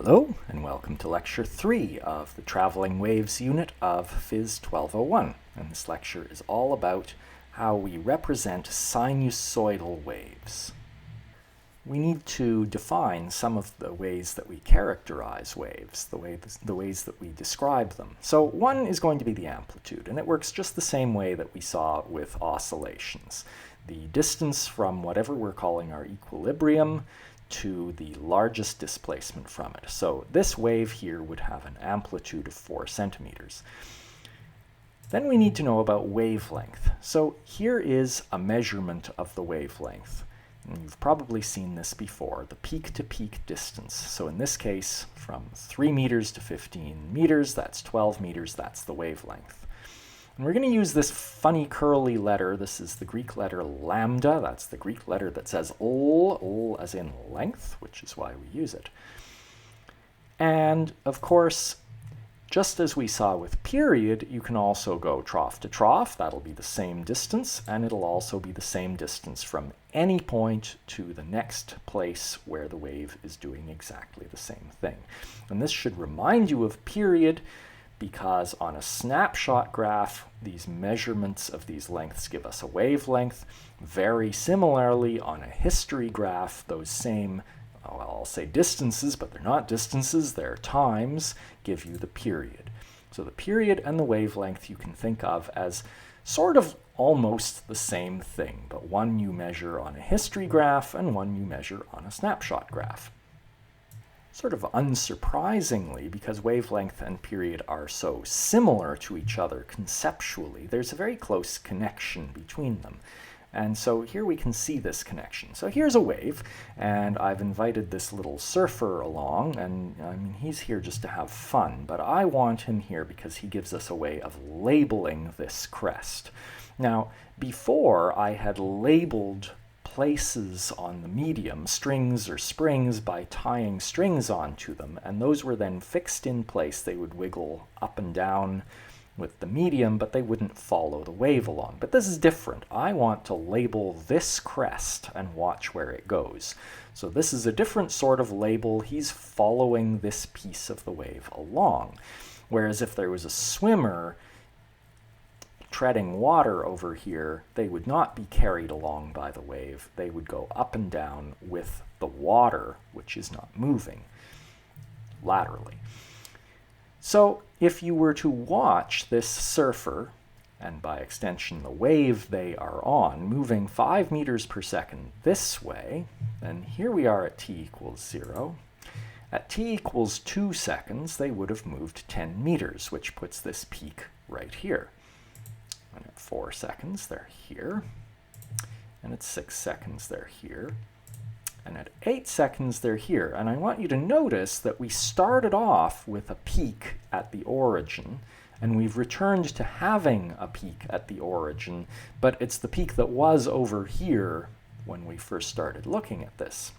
Hello, and welcome to Lecture 3 of the Traveling Waves unit of Phys 1201. And this lecture is all about how we represent sinusoidal waves. We need to define some of the ways that we characterize waves, the ways that we describe them. So one is going to be the amplitude, and it works just the same way that we saw with oscillations. The distance from whatever we're calling our equilibrium to the largest displacement from it. So this wave here would have an amplitude of 4 centimeters. Then we need to know about wavelength. So here is a measurement of the wavelength. And you've probably seen this before, the peak-to-peak distance. So in this case, from 3 meters to 15 meters, that's 12 meters, that's the wavelength. And we're going to use this funny curly letter. This is the Greek letter lambda. That's the Greek letter that says ol as in length, which is why we use it. And of course, just as we saw with period, you can also go trough to trough. That'll be the same distance, and it'll also be the same distance from any point to the next place where the wave is doing exactly the same thing. And this should remind you of period, because on a snapshot graph, these measurements of these lengths give us a wavelength. Very similarly, on a history graph, those same, I'll say distances, but they're not distances, they're times, give you the period. So the period and the wavelength you can think of as sort of almost the same thing, but one you measure on a history graph and one you measure on a snapshot graph. Sort of unsurprisingly, because wavelength and period are so similar to each other conceptually, there's a very close connection between them. And so here we can see this connection. So here's a wave, and I've invited this little surfer along, and I mean, he's here just to have fun, but I want him here because he gives us a way of labeling this crest. Now, before I had labeled places on the medium, strings or springs, by tying strings onto them, and those were then fixed in place. They would wiggle up and down with the medium, but they wouldn't follow the wave along. But this is different. I want to label this crest and watch where it goes. So this is a different sort of label. He's following this piece of the wave along. Whereas if there was a swimmer treading water over here, they would not be carried along by the wave. They would go up and down with the water, which is not moving laterally. So if you were to watch this surfer, and by extension the wave they are on, moving 5 meters per second this way, and here we are at t equals 0. At t equals 2 seconds, they would have moved 10 meters, which puts this peak right here. And at 4 seconds, they're here. And at 6 seconds, they're here. And at 8 seconds, they're here. And I want you to notice that we started off with a peak at the origin, and we've returned to having a peak at the origin, but it's the peak that was over here when we first started looking at this.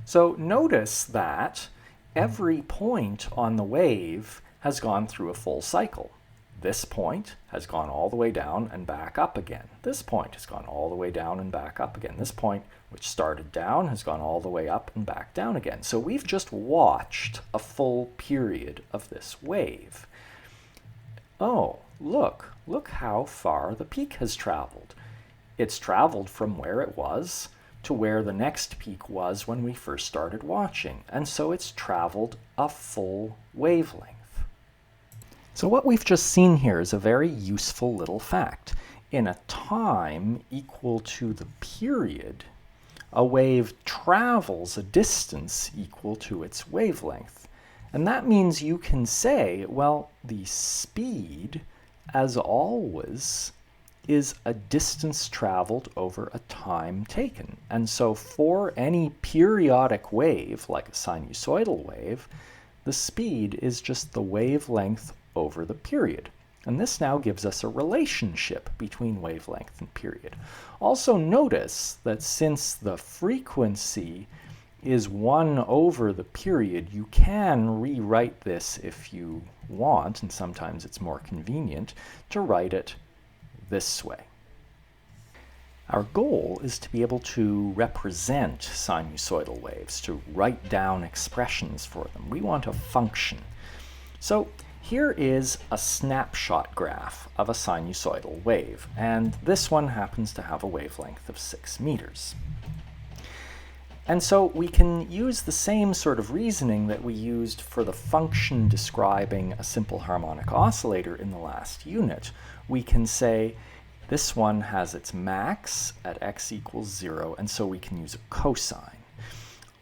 So notice that every point on the wave has gone through a full cycle. This point has gone all the way down and back up again. This point has gone all the way down and back up again. This point, which started down, has gone all the way up and back down again. So we've just watched a full period of this wave. Oh, look how far the peak has traveled. It's traveled from where it was to where the next peak was when we first started watching. And so it's traveled a full wavelength. So what we've just seen here is a very useful little fact. In a time equal to the period, a wave travels a distance equal to its wavelength. And that means you can say, well, the speed, as always, is a distance traveled over a time taken. And so for any periodic wave, like a sinusoidal wave, the speed is just the wavelength over the period. And this now gives us a relationship between wavelength and period. Also notice that since the frequency is 1 over the period, you can rewrite this if you want, and sometimes it's more convenient to write it this way. Our goal is to be able to represent sinusoidal waves, to write down expressions for them. We want a function. So here is a snapshot graph of a sinusoidal wave, and this one happens to have a wavelength of 6 meters. And so we can use the same sort of reasoning that we used for the function describing a simple harmonic oscillator in the last unit. We can say this one has its max at x equals 0, and so we can use a cosine.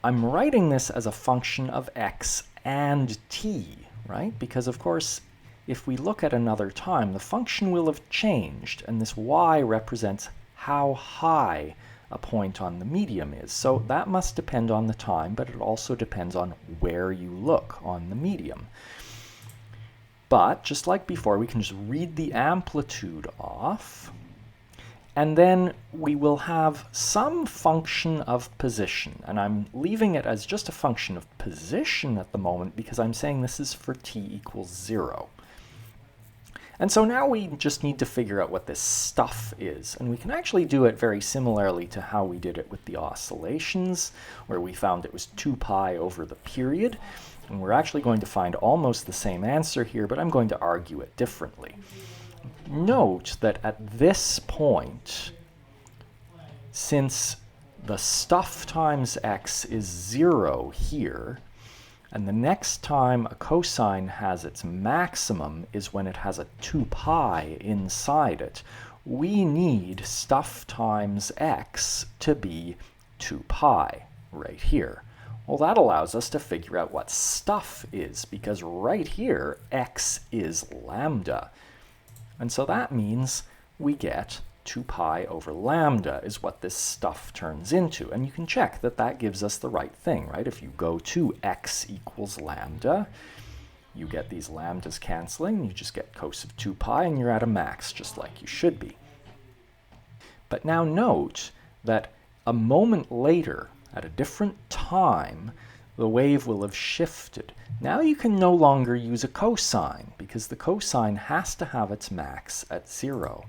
I'm writing this as a function of x and t, right? Because of course, if we look at another time, the function will have changed, and this y represents how high a point on the medium is. So that must depend on the time, but it also depends on where you look on the medium. But just like before, we can just read the amplitude off, and then we will have some function of position. And I'm leaving it as just a function of position at the moment because I'm saying this is for t equals 0. And so now we just need to figure out what this stuff is. And we can actually do it very similarly to how we did it with the oscillations, where we found it was 2 pi over the period. And we're actually going to find almost the same answer here, but I'm going to argue it differently. Note that at this point, since the stuff times x is 0 here, and the next time a cosine has its maximum is when it has a 2 pi inside it, we need stuff times x to be 2 pi right here. Well, that allows us to figure out what stuff is, because right here, x is lambda. And so that means we get 2 pi over lambda is what this stuff turns into. And you can check that that gives us the right thing, right? If you go to x equals lambda, you get these lambdas canceling, you just get cos of 2 pi, and you're at a max, just like you should be. But now note that a moment later, at a different time, the wave will have shifted. Now you can no longer use a cosine, because the cosine has to have its max at 0.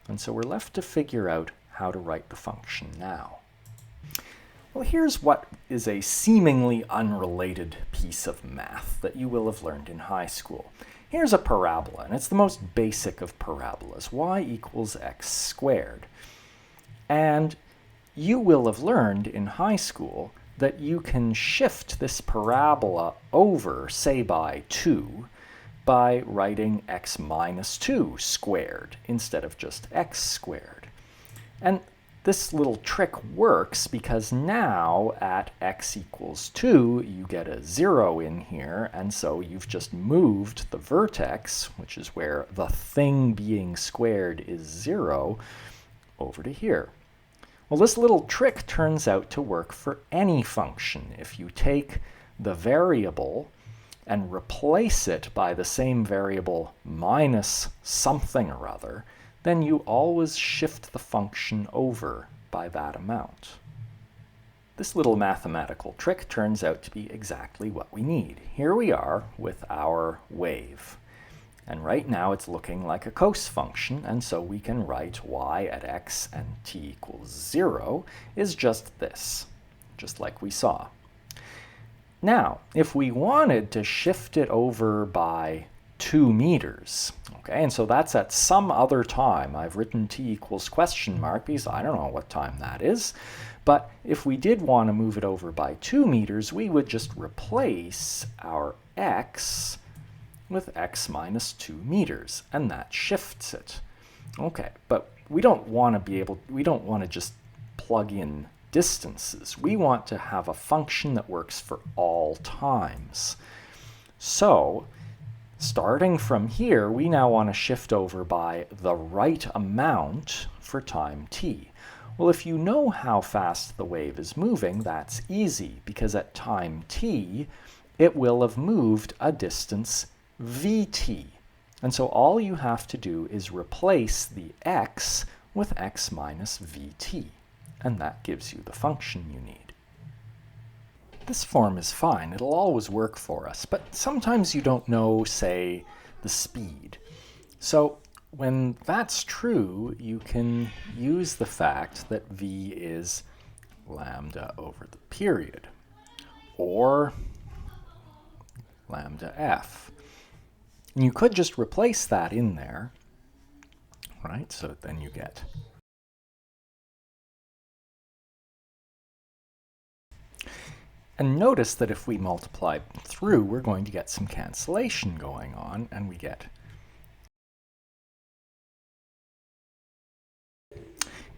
And so we're left to figure out how to write the function now. Well, here's what is a seemingly unrelated piece of math that you will have learned in high school. Here's a parabola, and it's the most basic of parabolas, y equals x squared. And you will have learned in high school that you can shift this parabola over, say by 2, by writing x minus 2 squared instead of just x squared. And this little trick works because now at x equals 2, you get a 0 in here, and so you've just moved the vertex, which is where the thing being squared is 0, over to here. Well, this little trick turns out to work for any function. If you take the variable and replace it by the same variable minus something or other, then you always shift the function over by that amount. This little mathematical trick turns out to be exactly what we need. Here we are with our wave. And right now it's looking like a cos function, and so we can write y at x and t equals 0 is just this, just like we saw. Now, if we wanted to shift it over by 2 meters, okay, and so that's at some other time. I've written t equals question mark because I don't know what time that is. But if we did want to move it over by 2 meters, we would just replace our x with x minus 2 meters, and that shifts it. Okay, but we don't want to just plug in distances. We want to have a function that works for all times. So, starting from here, we now want to shift over by the right amount for time t. Well, if you know how fast the wave is moving, that's easy, because at time t, it will have moved a distance vt. And so all you have to do is replace the x with x minus vt, and that gives you the function you need. This form is fine. It'll always work for us, but sometimes you don't know, say, the speed. So when that's true, you can use the fact that v is lambda over the period, or lambda f. And you could just replace that in there, right? So then you get and notice that if we multiply through, we're going to get some cancellation going on, and we get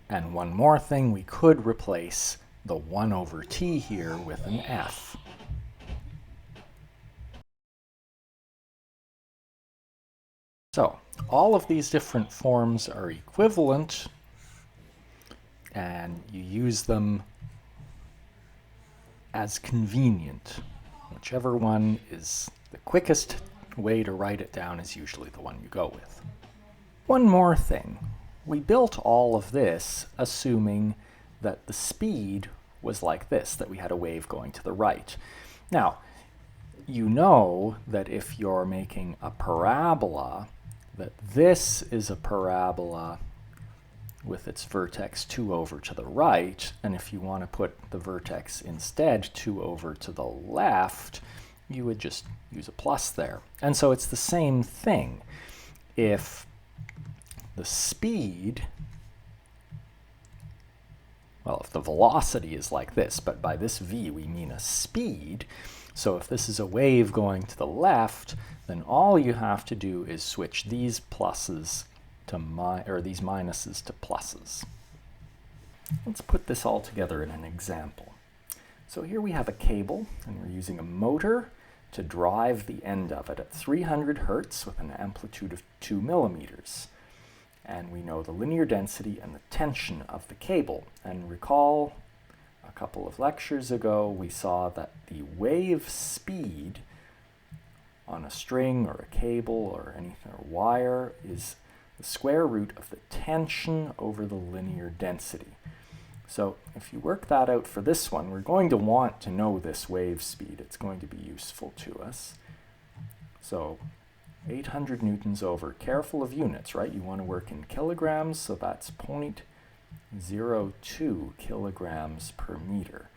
and one more thing, we could replace the 1 over t here with an f. So all of these different forms are equivalent, and you use them as convenient. Whichever one is the quickest way to write it down is usually the one you go with. One more thing. We built all of this assuming that the speed was like this, that we had a wave going to the right. Now, you know that if you're making a parabola, that this is a parabola with its vertex 2 over to the right, and if you want to put the vertex instead 2 over to the left, you would just use a plus there. And so it's the same thing. If the speed, well, if the velocity is like this, but by this v we mean a speed, so if this is a wave going to the left, then all you have to do is switch these pluses to these minuses to pluses. Let's put this all together in an example. So here we have a cable, and we're using a motor to drive the end of it at 300 hertz with an amplitude of 2 millimeters. And we know the linear density and the tension of the cable. And recall a couple of lectures ago, we saw that the wave speed on a string or a cable or anything, or wire, is the square root of the tension over the linear density. So if you work that out for this one, we're going to want to know this wave speed. It's going to be useful to us. So 800 newtons over, careful of units, right? You want to work in kilograms, so that's 0.02 kilograms per meter.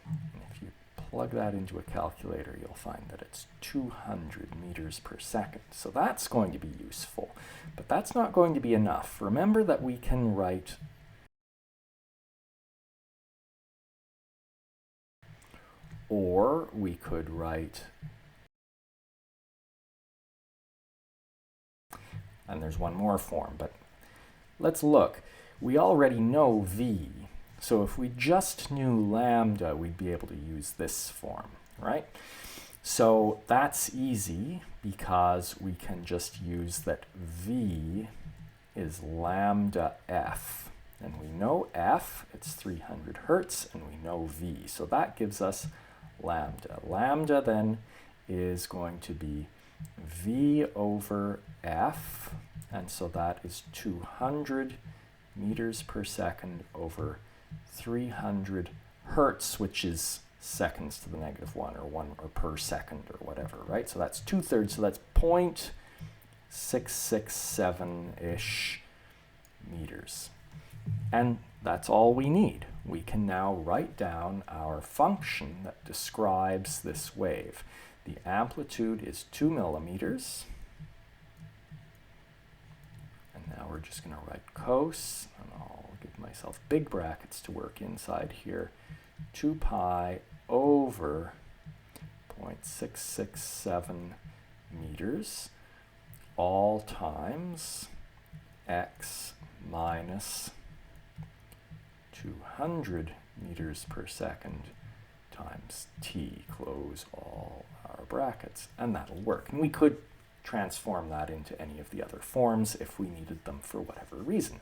And if you plug that into a calculator, you'll find that it's 200 meters per second. So that's going to be useful, but that's not going to be enough. Remember that we can write or we could write, and there's one more form, but let's look. We already know v, so if we just knew lambda, we'd be able to use this form, right? So that's easy because we can just use that v is lambda f. And we know f, it's 300 hertz, and we know v. So that gives us lambda. Lambda then is going to be v over f, and so that is 200 meters per second over 300 hertz, which is seconds to the negative 1 or per second or whatever, right? So that's 2/3, so that's 0.667-ish meters. And that's all we need. We can now write down our function that describes this wave. The amplitude is 2 millimeters. And now we're just going to write cos, and I'll give myself big brackets to work inside here. 2 pi over 0.667 meters, all times x minus 200 meters per second times t, close all our brackets, and that'll work. And we could transform that into any of the other forms if we needed them for whatever reason.